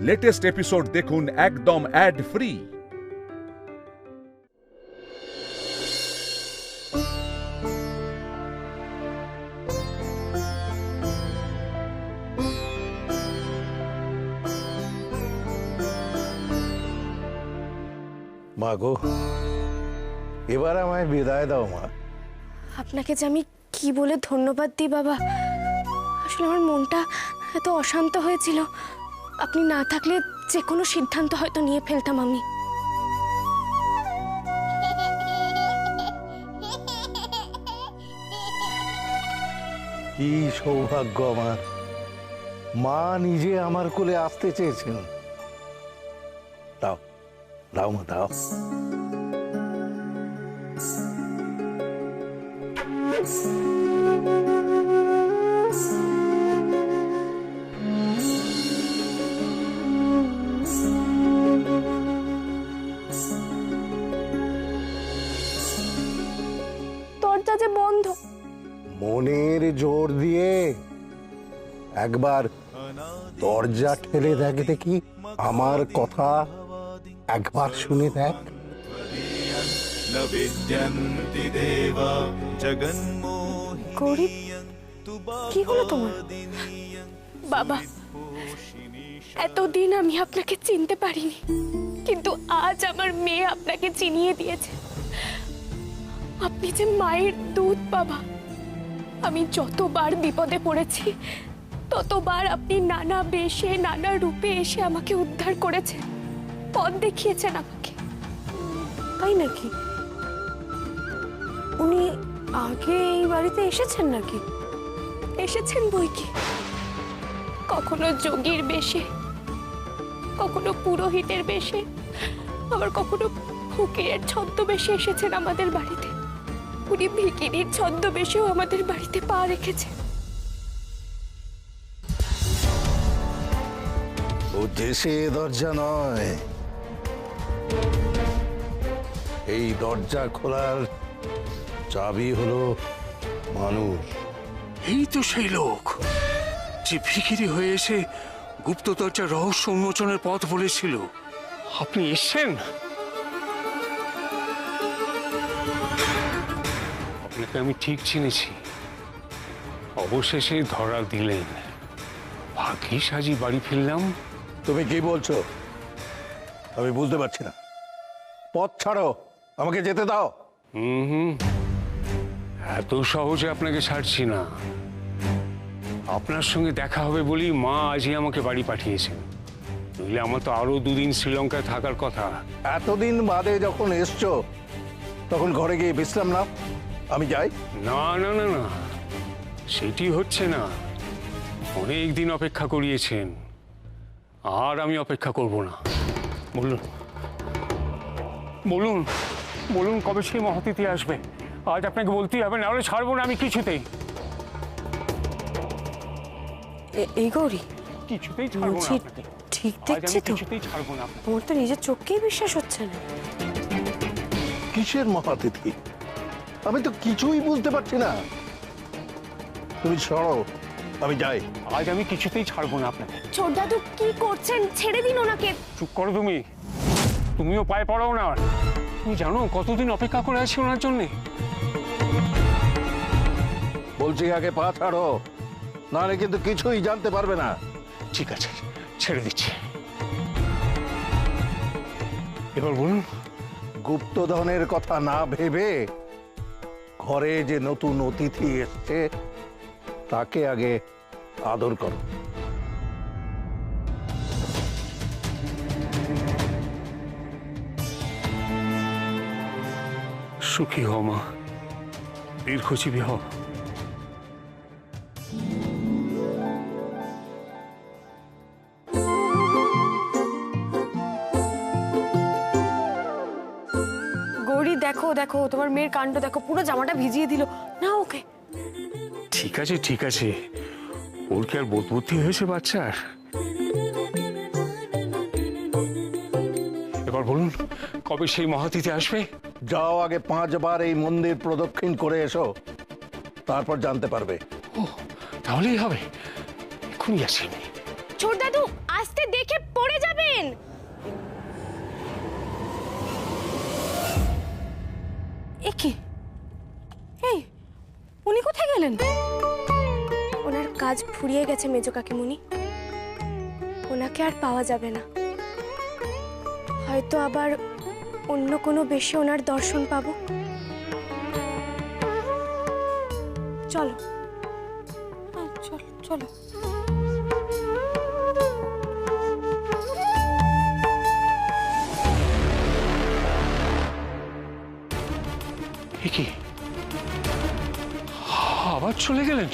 Latest episode দেখুন একদম add free. মা গো, এবার আমায় বিদায় দাও মা। আপনাকে যে আমি কি বলে ধন্যবাদ দিই বাবা, আসলে আমার মনটা এত অশান্ত হয়েছিল, আপনি না থাকলে যে কোনো সিদ্ধান্ত হয়তো নিয়ে ফেলতাম আমি। কি সৌভাগ্য আমার, মা নিজে আমার কোলে আসতে চেয়েছেন। দাও দাও মা, দাও। দরজা যে বন্ধ। মনের জোর দিয়ে একবার দরজা ঠেলে দেখ দেখি, আমার কথা একবার শুনে দেখ। গৌরী, কি হলো তোমার? বাবা, এতদিন আমি আপনাকে চিনতে পারিনি, কিন্তু আজ আমার মেয়ে আপনাকে চিনিয়ে দিয়েছে। আপনি যে মায়ের দুধ বাবা। আমি যতবার বিপদে পড়েছি ততবার আপনি নানা বেশে নানা রূপে এসে আমাকে উদ্ধার করেছেন, পথ দেখিয়েছেন আমাকে। তাই নাকি? উনি আগে এই বাড়িতে এসেছেন নাকি? এসেছেন বই কি, কখনো যোগীর বেশে, কখনো পুরোহিতের বেশে, আবার কখনো ফকিরের ছদ্মবেশে এসেছেন আমাদের বাড়িতে। উনি ভিখিরির ছদ্মবেশেও আমাদের বাড়িতে পা রেখেছেন। ও দেশে দরজা নয়, এই দরজা খোলার চাবি হলো মানুষ। এই তো সেই লোক যে ভিখিরি হয়ে এসে গুপ্ত দরজার রহস্য উন্মোচনের পথ বলেছিল। আপনি এসেছেন। আপনাকে আমি ঠিক চিনেছি, অবশেষে ধরা দিলেন। ভাগ্যিস আজই বাড়ি ফিরলাম। তুমি কি বলছো আমি বুঝতে পারছি না। পথ ছাড়ো, আমাকে যেতে দাও। এত সহজে আপনাকে ছাড়ছি না। আপনার সঙ্গে দেখা হবে বলেই মা আজই আমাকে বাড়ি পাঠিয়েছেন, নইলে আমার তো আরো দুদিন শ্রীলঙ্কায় থাকার কথা। এতদিন বাদে যখন এসছো তখন ঘরে গিয়ে বিশ্রাম নাও, আমি যাই। না না না না, সেটি হচ্ছে না। অনেক দিন অপেক্ষা করিয়েছেন, আর আমি অপেক্ষা করব না। বলুন বলুন বলুন, কবে সেই মহাতিথি আসবে? আজ আপনাকে বলতেই হবে, না হলে ছাড়বো না আমি কিছুতেই। এই গৌরী, কিছুতেই ছাড়বো না আপনাকে। ঠিক আজ আমি দেখছি তো? কিছুতেই ছাড়বো না আপনাকে। তোমার তো নিজের চোখকেই বিশ্বাস হচ্ছে না। কিসের মহাতিথি? আমি তো কিছুই বুঝতে পারছি না। তুমি সরো, আমি যাই। আজ আমি কিছুতেই ছাড়বো না আপনাকে। ছোট দাদু কি করছেন? ছেড়ে দিন ওনাকে। চুপ করো তুমি, তুমিও পায়ে পড়াও না। তুমি জানো কতদিন অপেক্ষা করে আছি ওনার জন্যে? বলছি আগে পা ছাড়ো, নাহলে কিন্তু কিছুই জানতে পারবে না। ঠিক আছে, ছেড়ে দিচ্ছি। এবার বলুন। গুপ্তধনের কথা না ভেবে ঘরে যে নতুন অতিথি এসছে তাকে আগে আদর করো। সুখী হও মা, দীর্ঘজীবী হও। গৌরী, দেখো দেখো, তোমার মেয়ের কাণ্ড দেখো, পুরো জামাটা ভিজিয়ে দিল না ওকে। ঠিক আছে ঠিক আছে, ওর কি আর বোধ বুদ্ধি হয়েছে বাচ্চার? এবার বলুন, কবে সেই মহাতিথি আসবে? যাও আগে 5 বার এই মন্দির প্রদক্ষিণ করে এসো, তারপর জানতে পারবে। ও, তাহলেই হবে। এক্ষুনি আসি আমি। ছোট দাদু, আস্তে দেখে পড়ে কাজ ফুরিয়ে গেছে মেজো কাকিমুনি, ওনাকে আর পাওয়া যাবে না। হয়তো আবার অন্য কোনো বেশে ওনার দর্শন পাবো। চলো চলো চলো। কি আবার চলে গেলেন?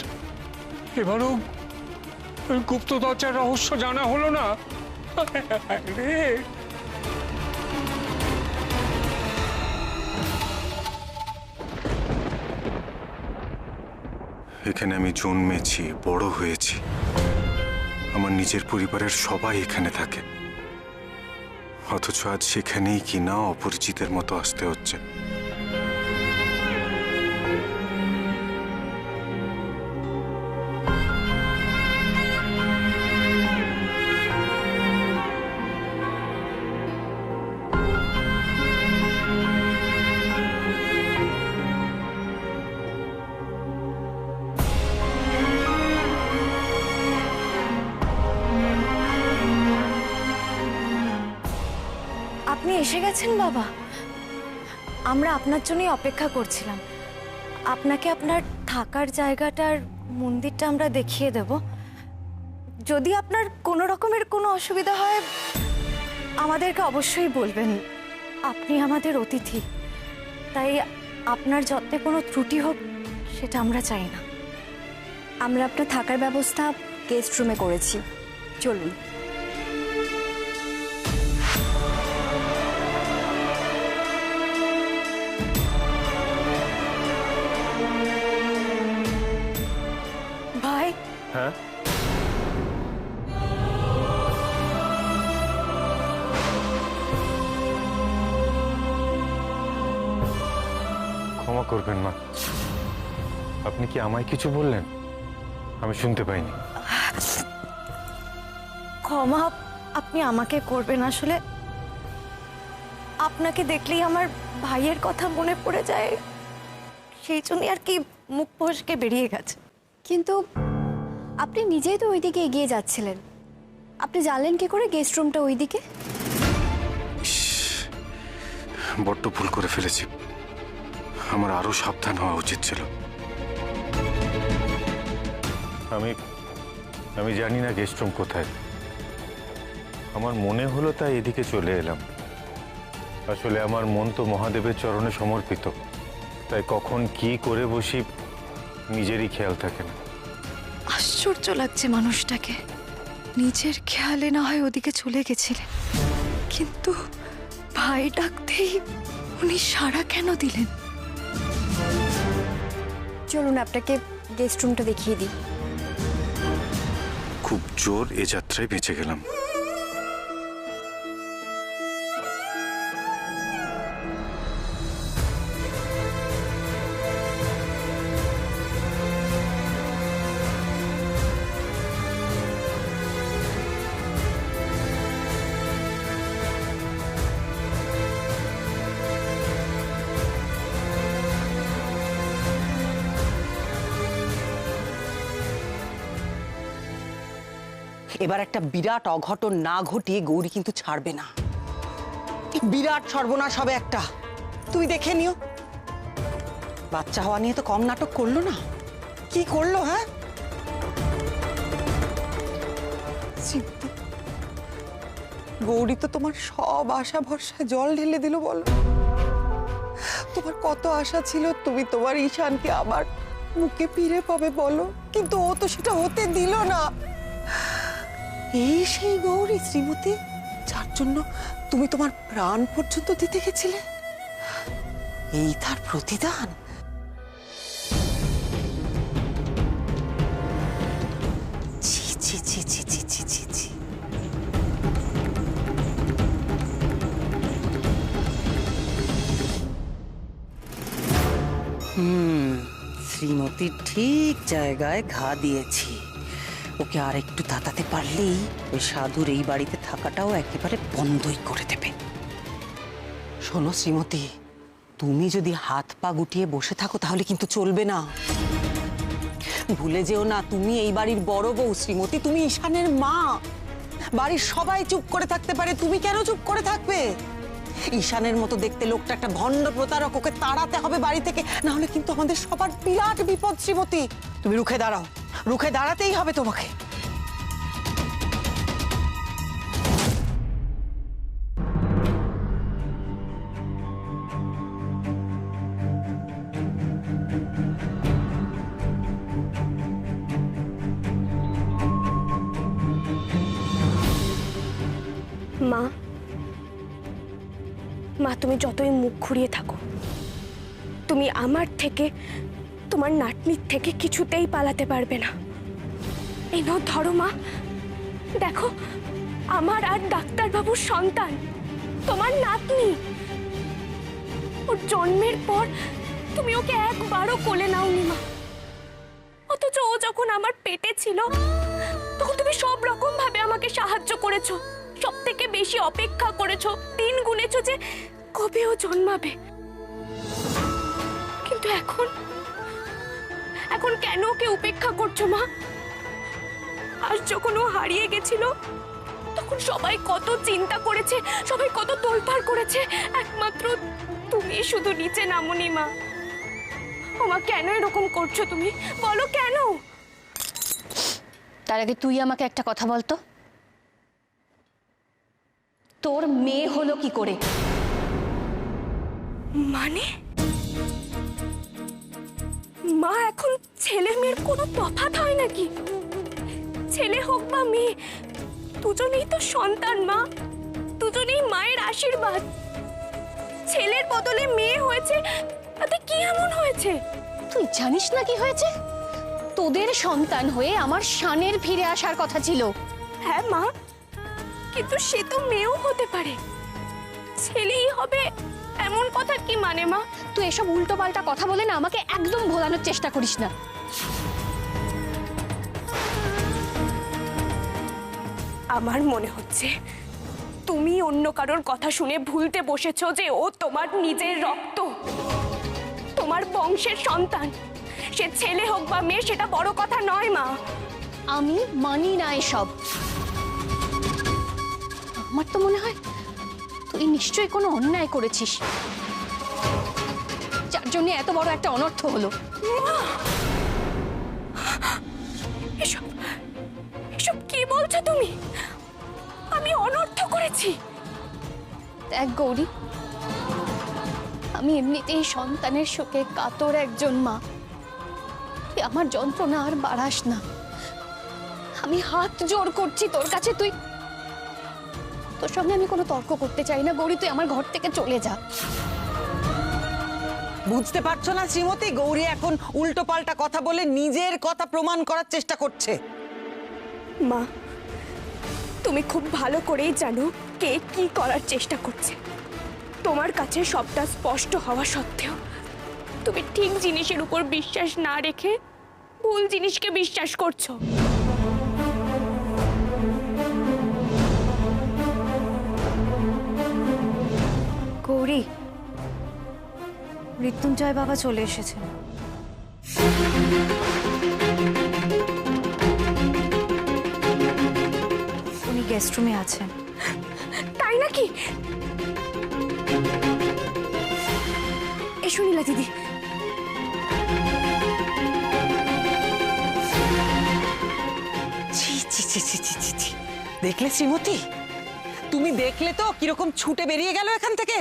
এবারও গুপ্ত দরজার রহস্য জানা হলো না? এখানে আমি জন্মেছি, বড় হয়েছি, আমার নিজের পরিবারের সবাই এখানে থাকে, অথচ আজ সেখানেই কিনা অপরিচিতের মতো আসতে হচ্ছে। আপনি এসে গেছেন বাবা। আমরা আপনার জন্যই অপেক্ষা করছিলাম। আপনাকে আপনার থাকার জায়গাটার মন্দিরটা আমরা দেখিয়ে দেব। যদি আপনার কোনো রকমের কোনো অসুবিধা হয় আমাদেরকে অবশ্যই বলবেন। আপনি আমাদের অতিথি, তাই আপনার যত্নে কোনো ত্রুটি হোক সেটা আমরা চাই না। আমরা আপনার থাকার ব্যবস্থা গেস্ট রুমে করেছি, চলুন। ভাই, হ্যাঁ, ক্ষমা করবেন মা, আপনি কি আমায় কিছু বললেন? আমি শুনতে পাইনি। ক্ষমা আপনি আমাকে করবেন। আসলে আপনাকে দেখলেই আমার ভাইয়ের কথা মনে পড়ে যায়, সেই জন্যই আর কি মুখ ফসকে বেরিয়ে গেছে। কিন্তু আপনি নিজেই তো ওইদিকে এগিয়ে যাচ্ছিলেন, আপনি জানলেন কি করে গেস্ট রুমটা ওইদিকে? বড্ড ভুল করে ফেলেছি, আমার আরো সাবধান হওয়া উচিত ছিল। আমি জানি না গেস্ট রুম কোথায়, আমার মনে হলো তাই এদিকে চলে এলাম। আসলে আমার মন তো মহাদেবের চরণে সমর্পিত, তাই কখন কি করে বসি নিজেরই খেয়াল থাকে না। আশ্চর্য লাগছে মানুষটাকে, নিজের খেয়ালে না হয় ওদিকে চলে গেছিলেন, কিন্তু ভাই ডাকতেই উনি সাড়া কেন দিলেন? চলুন আপনাকে গেস্ট রুমটা দেখিয়ে দিই। খুব জোর এ যাত্রায় বেঁচে গেলাম। এবার একটা বিরাট অঘটন না ঘটিয়ে গৌরী কিন্তু ছাড়বে না। বিরাট সর্বনাশ হবে একটা, তুমি দেখে নিও। বাচ্চা হওয়া নিয়ে তো কম নাটক করলো না, কি করলো? হ্যাঁ, গৌরী তো তোমার সব আশা ভরসায় জল ঢেলে দিল। বলো, তোমার কত আশা ছিল তুমি তোমার ঈশানকে আবার মুখে ফিরে পাবে, বলো, কিন্তু ও তো সেটা হতে দিল না। এই সেই গৌরী শ্রীমতী যার জন্য তুমি তোমার প্রাণ পর্যন্ত দিতে গেছিলে, এই তার প্রতিদান। ছি ছি ছি ছি ছি ছি ছি ছি। শ্রীমতীর ঠিক জায়গায় ঘা দিয়েছি। ওকে আর একটু তাতাতে পারলেই ওই সাধুর এই বাড়িতে থাকাটাও একেবারে বন্ধই করে দেবে। শোনো শ্রীমতী, তুমি যদি হাত পা গুটিয়ে বসে থাকো তাহলে কিন্তু চলবে না। ভুলে যেও না, তুমি এই বাড়ির বড় বউ শ্রীমতী, তুমি ঈশানের মা। বাড়ির সবাই চুপ করে থাকতে পারে, তুমি কেন চুপ করে থাকবে? ঈশানের মতো দেখতে লোকটা একটা ভণ্ড প্রতারক, ওকে তাড়াতে হবে বাড়ি থেকে, না হলে কিন্তু আমাদের সবার বিরাট বিপদ। শ্রীমতী, তুমি রুখে দাঁড়াও, রুখে দাঁড়াতেই হবে তোমাকে। মা, মা তুমি যতই মুখ ঘুরিয়ে থাকো, তুমি আমার থেকে, তোমার নাতনির থেকে কিছুতেই পালাতে পারবে না। এই নাও ধরো মা, দেখো আমার আর ডাক্তারবাবুর সন্তান, তোমার নাতনি। ওর জন্মের পর তুমি ওকে একবারও কোলে নাওনি মা, অথচ ও যখন আমার পেটে ছিল তখন তুমি সব রকম ভাবে আমাকে সাহায্য করেছো, সব থেকে বেশি অপেক্ষা করেছো, দিন গুনেছো যে কবে ও জন্মাবে। কিন্তু এখন এখন কেন ওকে উপেক্ষা করছো মা? আজ যখন ও হারিয়ে গেছিল তখন সবাই কত চিন্তা করেছে, সবাই কত তোলপাড় করেছে, একমাত্র তুমি শুধু নিচে নামোনি মা। ও মা, কেন এরকম করছো তুমি? বলো কেন? তার আগে তুই আমাকে একটা কথা বলতো, তোর মেয়ে হলো কি করে? মানে মা, এখন ছেলে মেয়ের কোনো তফাৎ হয় নাকি? ছেলে হোক বা মেয়ে, দুজনেই তো সন্তান মা, দুজনেই মায়ের আশীর্বাদ। ছেলের বদলে মেয়ে হয়েছে, তাতে কি এমন হয়েছে? তুই জানিস না কি হয়েছে? তোদের সন্তান হয়ে আমার শানের ফিরে আসার কথা ছিল। হ্যাঁ মা, কিন্তু সে তো মেয়েও হতে পারে, ছেলেই হবে এমন কথা কি মানে মা? তুই এসব উল্টো পাল্টা কথা বলে না আমাকে একদম ভোলানোর চেষ্টা করিস না। আমার মনে হচ্ছে তুমি অন্য কারোর কথা শুনে ভুলতে বসেছো যে ও তোমার নিজের রক্ত, তোমার বংশের সন্তান। সে ছেলে হোক বা মেয়ে সেটা বড় কথা নয় মা। আমি মানি না এসব। আমার তো মনে হয় তুই নিশ্চয়ই কোনো অন্যায় করেছিস, যার জন্য এত বড় একটা অনর্থ হলো। এসব এসব কি বলছো তুমি? আমি অনর্থ করেছি? দেখ গৌরী, আমি এমনিতেই সন্তানের শোকে কাতর একজন মা। তুই আমার যন্ত্রণা আর বাড়াস না। আমি হাত জোর করছি তোর কাছে, তুই, তোর সঙ্গে আমি কোনো তর্ক করতে চাই না গৌরী, তুই আমার ঘর থেকে চলে যা। বুঝতে পারছো না শ্রীমতী, গৌরী এখন উল্টো পাল্টা কথা বলে নিজের কথা প্রমাণ করার চেষ্টা করছে। মা, তুমি খুব ভালো করেই জানো কে কি করার চেষ্টা করছে। তোমার কাছে সবটা স্পষ্ট হওয়া সত্ত্বেও তুমি ঠিক জিনিসের উপর বিশ্বাস না রেখে ভুল জিনিসকে বিশ্বাস করছো। গৌরী, মৃত্যুঞ্জয় বাবা চলে এসেছেন। উনি গেস্ট রুমে আছেন। তাই নাকি? এসো নীলা দিদি। ছি ছি ছি ছি ছি ছি ছি। দেখলে শ্রীমতী, তুমি দেখলে তো কিরকম ছুটে বেরিয়ে গেল এখান থেকে।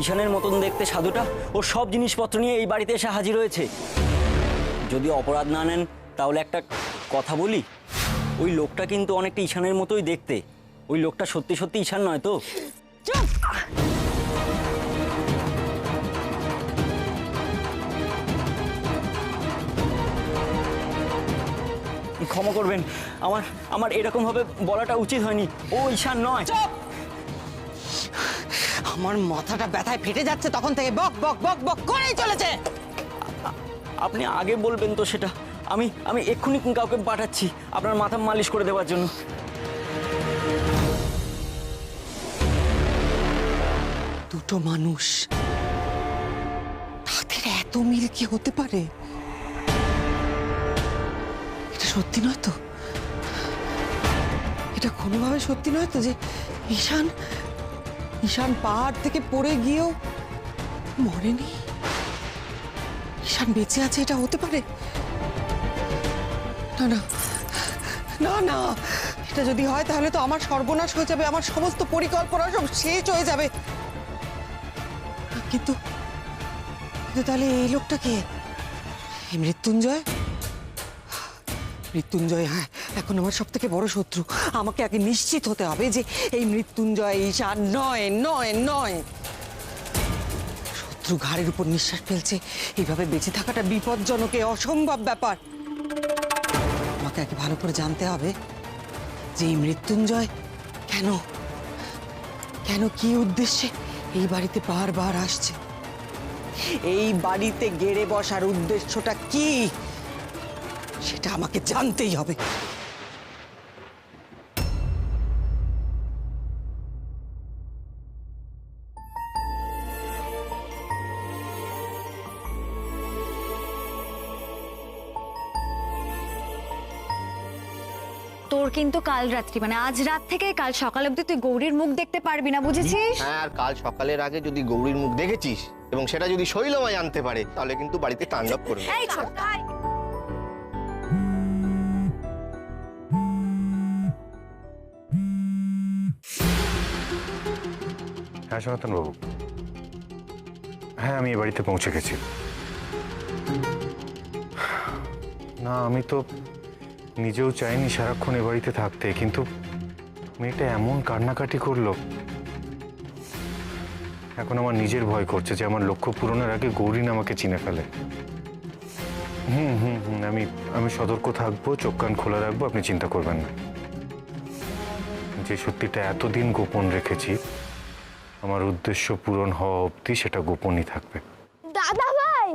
ঈশানের মতন দেখতে সাধুটা ওর সব জিনিসপত্র নিয়ে এই বাড়িতে এসে হাজির হয়েছে। যদি অপরাধ না নেন তাহলে একটা কথা বলি, ওই লোকটা কিন্তু অনেকটা ঈশানের মতোই দেখতে। ওই লোকটা সত্যি সত্যি ঈশান নয় তো? চুপ! ক্ষমা করবেন, আমার আমার এরকম ভাবে বলাটা উচিত হয়নি। ও ঈশান নয়। চুপ! আমার মাথাটা ব্যথায় ফেটে যাচ্ছে তখন থেকে, বক বক বক বক করেই চলেছে। আপনি আগে বলবেন তো সেটা। আমি আমি এক্ষুনি কাউকে পাঠাচ্ছি আপনার মাথা মালিশ করে দেওয়ার জন্য। দুটো মানুষ, তাদের এত মিল কি হতে পারে? এটা সত্যি নয় তো? এটা কোনোভাবে সত্যি নয় তো যে ঈশান ঈশান পাহাড় থেকে পড়ে গিয়েও মরেনি? ঈশান বেঁচে আছে, এটা হতে পারে? না না না না, এটা যদি হয় তাহলে তো আমার সর্বনাশ হয়ে যাবে, আমার সমস্ত পরিকল্পনা সব শেষ হয়ে যাবে। কিন্তু তাহলে এই লোকটা কে? এই মৃত্যুঞ্জয়? মৃত্যুঞ্জয়, হ্যাঁ, এখন আমার সব থেকে বড় শত্রু। আমাকে আগে নিশ্চিত হতে হবে যে এই মৃত্যুঞ্জয় ঈশান নয় নয় নয়। শত্রু ঘাড়ের উপর নিঃশ্বাস ফেলছে, এইভাবে বেঁচে থাকাটা বিপজ্জনক, অসম্ভব ব্যাপার। আমাকে আগে ভালো করে জানতে হবে যে এই মৃত্যুঞ্জয় কেন কেন কি উদ্দেশ্যে এই বাড়িতে বারবার আসছে, এই বাড়িতে গেড়ে বসার উদ্দেশ্যটা কি, সেটা আমাকে জানতেই হবে। তোর কিন্তু কাল রাত্রি মানে আজ রাত থেকে কাল সকাল অবধি তুই গৌরীর মুখ দেখতে পারবি না, বুঝেছিস? হ্যাঁ, আর কাল সকালের আগে যদি গৌরীর মুখ দেখেছিস এবং সেটা যদি শৈলমা জানতে পারে তাহলে কিন্তু বাড়িতে তাণ্ডব করবে। এই ছোট্টা, হ্যাঁ সনাতন বাবু, হ্যাঁ আমি এ বাড়িতে পৌঁছে গেছি। না, আমি তো নিজেও চাইনি সারাক্ষণ এ বাড়িতে থাকতে, কিন্তু মেয়েটা এমন কান্নাকাটি করলো, এখন আমার নিজের ভয় করছে যে আমার লক্ষ্য পূরণের আগে গৌরীন আমাকে চিনে ফেলে। আমি সতর্ক থাকবো, চোখ কান খোলা রাখবো, আপনি চিন্তা করবেন না। যে সত্যিটা এতদিন গোপন রেখেছি, আমার উদ্দেশ্য পূরণ হওয়া অবধি সেটা গোপনই থাকবে। দাদা ভাই,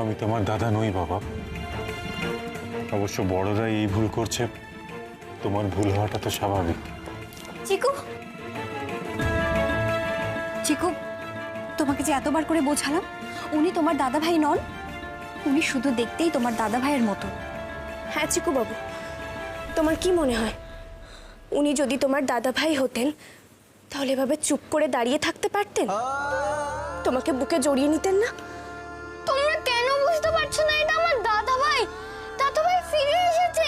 আমি তোমার দাদা নই বাবা। অবশ্য বড়রাই এই ভুল করছে, তোমার ভুল হওয়াটা তো স্বাভাবিক। চিকু, চিকু, তোমাকে যে এতবার করে বোঝালাম, উনি তোমার দাদা ভাই নন, উনি শুধু দেখতেই তোমার দাদা ভাইয়ের মতো। হ্যাঁ চিকু বাবু, তোমার কি মনে হয় উনি যদি তোমার দাদা ভাই হতেন তাহলে এভাবে চুপ করে দাঁড়িয়ে থাকতে পারতেন? তোমাকে বুকে জড়িয়ে নিতেন না? তোমরা কেন বুঝতে পারছো না এটা আমার দাদা ভাই? দাদা ভাই ফিরে এসেছে।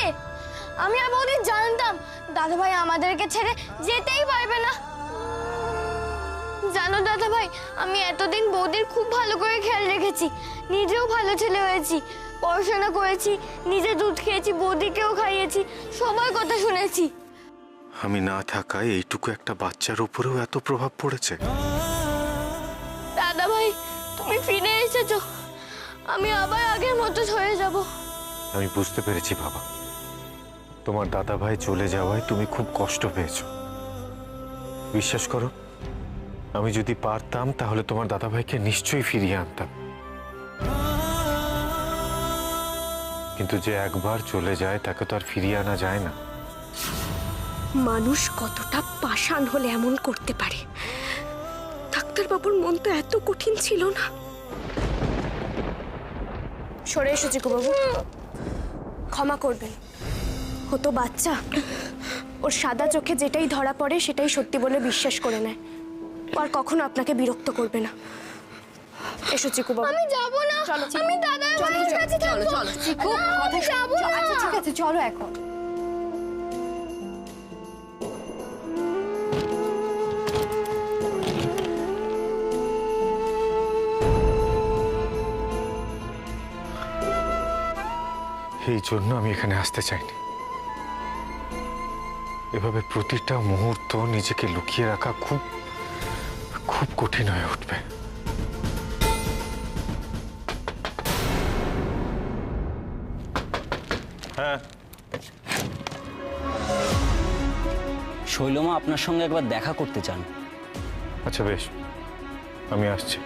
আমি আর বৌদি জানতাম দাদা ভাই আমাদেরকে ছেড়ে যেতেই পারবে না। জানো দাদা ভাই, আমি এতদিন বৌদির খুব ভালো করে খেয়াল রেখেছি, নিজেও ভালো ছেলে হয়েছি, পড়াশোনা করেছি, নিজে দুধ খেয়েছি, বৌদিকেও খাইয়েছি, সবার কথা শুনেছি। আমি না থাকায় এইটুকু একটা বাচ্চার উপরেও এত প্রভাব পড়েছে। দাদা ভাই, তুমি ফিরে এসেছো, আমি আবার আগের মতো হয়ে যাব। আমি বুঝতে পেরেছি বাবা, তোমার দাদা ভাই চলে যাওয়ায় তুমি খুব কষ্ট পেয়েছো। বিশ্বাস করো, আমি যদি পারতাম তাহলে তোমার দাদা ভাইকে নিশ্চয়ই ফিরিয়ে আনতাম, কিন্তু যে একবার চলে যায় তাকে তো আর ফিরিয়ে আনা যায় না। মানুষ কতটা পাষাণ হলে এমন করতে পারে? ডাক্তারবাবুর মন তো এত কঠিন ছিল না। সরে এসো চিকু বাবু, ক্ষমা করবেন, হতো বাচ্চা, ওর সাদা চোখে যেটাই ধরা পড়ে সেটাই সত্যি বলে বিশ্বাস করে নেয়, আর কখনো আপনাকে বিরক্ত করবে না। এসো চিকু বাবু। আমি যাব না, আমি দাদার ভাইয়ের কাছে থাকবো। চিকু, আমি যাব না। আচ্ছা ঠিক আছে, চলো এখন। এই জন্য আমি এখানে আসতে চাইনি। এভাবে প্রতিটা মুহূর্ত নিজেকে লুকিয়ে রাখা খুব খুব কঠিন হয়ে উঠবে। হ্যাঁ, শৈলমা আপনার সঙ্গে একবার দেখা করতে চান। আচ্ছা বেশ, আমি আসছি।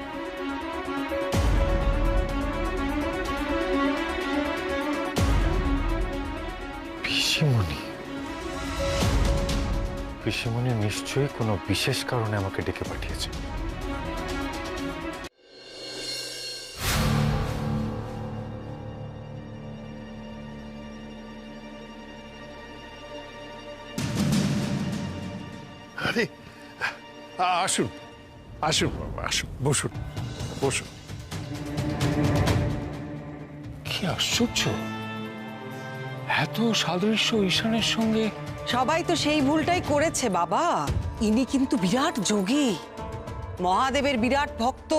পিসিমণি, পিসিমণি নিশ্চয়ই কোনো বিশেষ কারণে আমাকে ডেকে পাঠিয়েছে। আরে আসুন আসুন বাবা, আসুন, বসুন বসুন। কি আশ্চর্য, এত সাদৃশ্য ঈশানের সঙ্গে। সবাই তো সেই ভুলটাই করেছে বাবা। ইনি কিন্তু বিরাট যোগী, মহাদেবের বিরাট ভক্ত।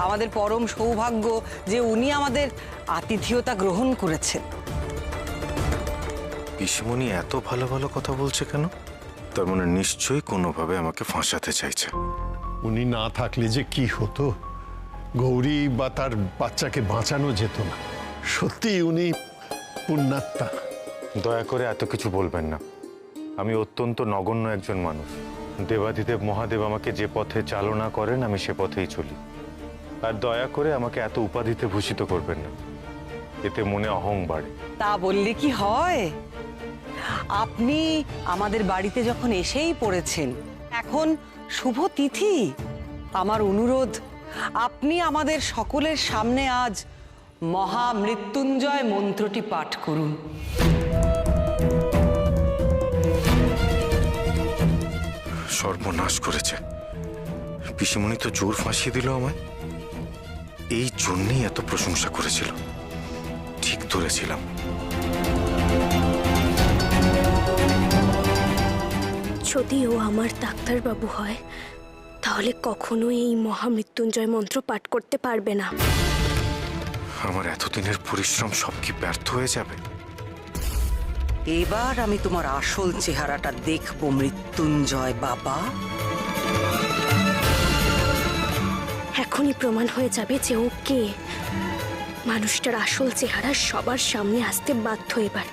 আমাদের পরম সৌভাগ্য যে উনি আমাদের আতিথেয়তা গ্রহণ করেছেন। পিসিমণি এত ভালো ভালো কথা বলছে কেন? তার মানে নিশ্চয়ই কোনোভাবে আমাকে ফাঁসাতে চাইছে। উনি না থাকলে যে কি হতো, গৌরী বা তার বাচ্চাকে বাঁচানো যেত না। সত্যি উনি পুণ্যাত্মা। দয়া করে এত কিছু বলবেন না। আমি অত্যন্ত নগণ্য একজন মানুষ। দেবাদিদেব মহাদেব আমাকে যে পথে চালনা করেন আমি সে পথেই চলি। আর দয়া করে আমাকে এত উপাধিতে ভূষিত করবেন না, এতে মনে অহং বাড়ে। তা বললে কি হয়? আপনি আমাদের বাড়িতে যখন এসেই পড়েছেন, এখন শুভ তিথি। আমার অনুরোধ, আপনি আমাদের সকলের সামনে আজ মহামৃত্যুঞ্জয় মন্ত্রটি পাঠ করুন। সর্বনাশ করেছে পিসিমণি, তো জোর ফাঁসিয়ে দিল আমায়। এই জন্যই এত প্রশংসা করেছিল। ঠিক ধরেছিলাম। যদি ও আমার ডাক্তারবাবু হয় তাহলে কখনোই এই মহামৃত্যুঞ্জয় মন্ত্র পাঠ করতে পারবে না। আমার এতদিনের পরিশ্রম সব কি ব্যর্থ হয়ে যাবে? এবার আমি তোমার আসল চেহারাটা দেখব মৃত্যুঞ্জয় বাবা। এখনই প্রমাণ হয়ে যাবে যে ও কে। মানুষটার আসল চেহারা সবার সামনে আসতে বাধ্য এবার।